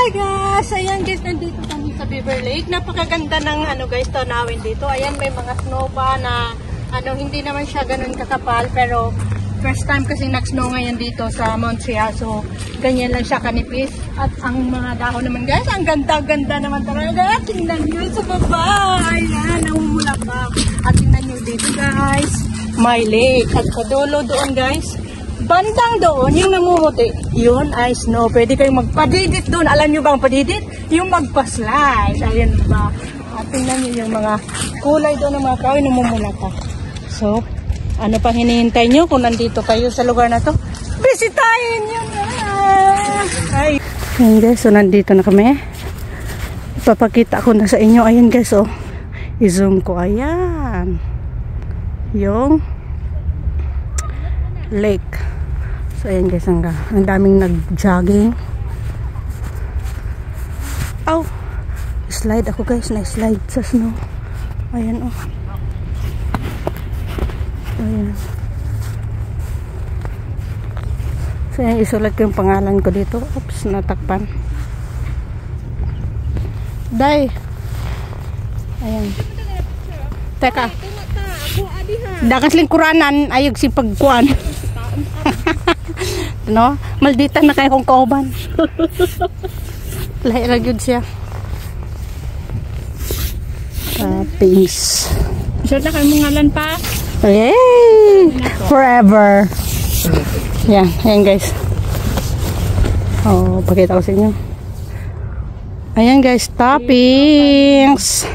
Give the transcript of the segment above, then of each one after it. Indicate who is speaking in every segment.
Speaker 1: Hi guys! Ayan guys, nandito kami sa Beaver Lake. Napakaganda ng guys, tanawin dito. Ayan, may mga snow pa na hindi naman siya ganun kakapal, pero first time kasi nag-snow ngayon dito sa Mount Sia. So, ganyan lang siya kanipis. At ang mga dahon naman guys, ang ganda-ganda naman talaga. Tingnan nyo sa baba. Ayan, namumula pa. At tingnan nyo dito guys, may lake. At sa dulo doon guys, bandang doon, yung namumuti, yun ay snow. Pwede kayong magpadidit doon. Alam nyo ba ang padidit? Yung magpa-slide. Ayan ba? At tingnan nyo yung mga kulay doon ng mga kahoy, namumula pa. So, ano pang hinihintay nyo kung nandito kayo sa lugar na to? Bisitahin nyo na! Ay. Ayan guys, so nandito na kami. Ipapakita ko na sa inyo. Ayan guys, oh. I-zoom ko. Ayan. Yung lake. So ayan guys, ang daming nag-jogging. Oh, slide ako guys, na-slide sa snow. Ayan oh. Ayan. So ayan, isulat ko yung pangalan ko dito. Oops, natakpan. Day. Ayan. Teka. Dakas lingkuranan, ayog si pagkuan. No? Maldita na kayo kong kauban. Lahi ra gyud siya. Peace.
Speaker 2: Sure na kayo ngalan pa?
Speaker 1: Yay! Forever. Yan, ayan guys. Oh, pakita ko sa inyo. Ayan guys, toppings.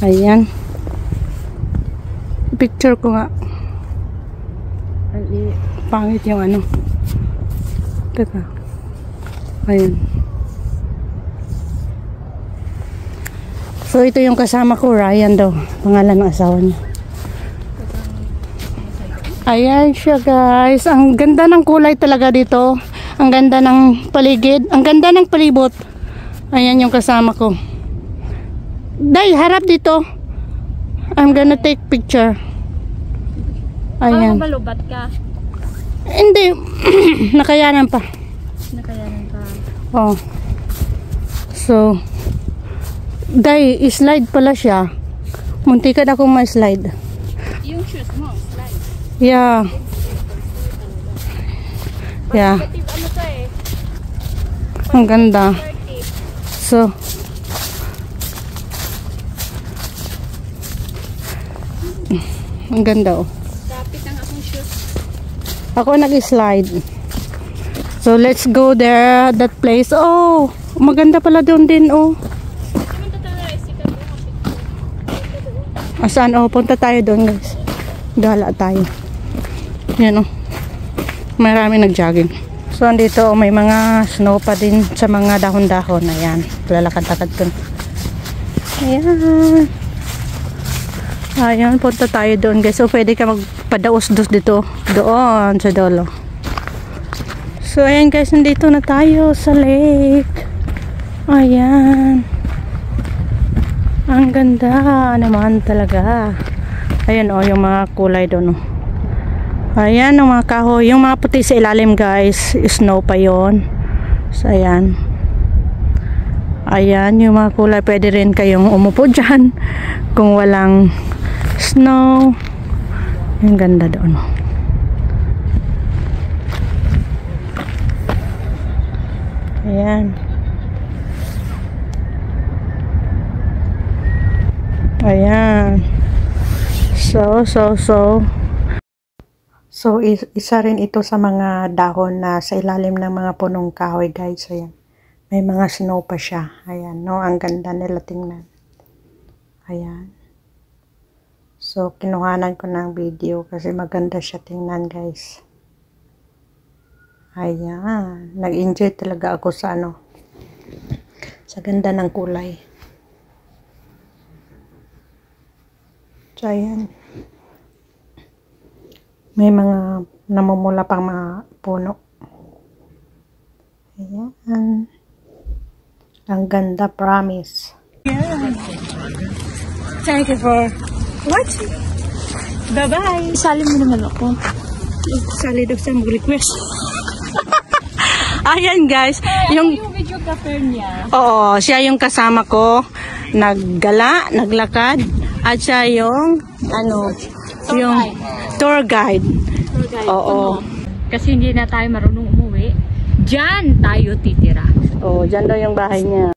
Speaker 1: Ayan. Picture ko nga. Pangit yung Teka. Ayan. So ito yung kasama ko, Ryan daw. Pangalan ng asawa niya. Ayan siya guys. Ang ganda ng kulay talaga dito. Ang ganda ng paligid. Ang ganda ng palibot. Ayan yung kasama ko. Day, harap dito. I'm gonna take picture. Ayan.
Speaker 2: Malubat ka?
Speaker 1: Hindi. Nakayanan pa.
Speaker 2: Nakayanan pa.
Speaker 1: Oh. So, Day, slide pala siya. Muntikan akong ma-slide.
Speaker 2: Yung shoes mo, slide.
Speaker 1: Yeah. Yeah.
Speaker 2: Ano to eh?
Speaker 1: Ang ganda. So, ang ganda oh.
Speaker 2: Kapit ang akong shoes.
Speaker 1: Ako nag-slide. So let's go there, that place. Oh, maganda pala doon din oh. Asan oh, punta tayo doon guys. Gala tayo. Yan oh. Marami nag-jogging. So andito oh, may mga snow pa din sa mga dahon-dahon. Ayan, lalakad-lakad ko. Ayan. Ayan, punta tayo doon guys. So pwede ka magpadaos-dos dito. Doon sa dulo. So ayan guys, nandito na tayo sa lake. Ayan. Ang ganda naman talaga. Ayan oh, yung mga kulay doon oh. Ayan, yung mga kahoy. Yung mga puti sa ilalim guys, snow pa yon. So ayan. Ayan, yung mga kulay. Pwede rin kayong umupo dyan kung walang snow. Ang ganda doon. Ayan. Ayan. So, isa rin ito sa mga dahon na sa ilalim ng mga punong kahoy guys. Ayan. May mga snow pa siya. Ayan, no? Ang ganda nila tingnan. Ayan. So, kinuhanan ko ng video kasi maganda siya tingnan guys. Ayan. Nag-enjoy talaga ako sa sa ganda ng kulay. So, ayan. May mga namumula pang mga puno. Ayan. Ang ganda, promise. Yeah. Thank you for watching. Bye-bye.
Speaker 2: Isali mo naman ako.
Speaker 1: Sali daw siya mag-request. Ayan guys, yung
Speaker 2: videographer niya.
Speaker 1: oo, siya yung kasama ko, naggala, naglakad, at siya yung, yung tour guide. Oo.
Speaker 2: Kasi hindi na tayo marunong umuwi. Diyan tayo titira.
Speaker 1: Oo, dyan daw yung bahay niya.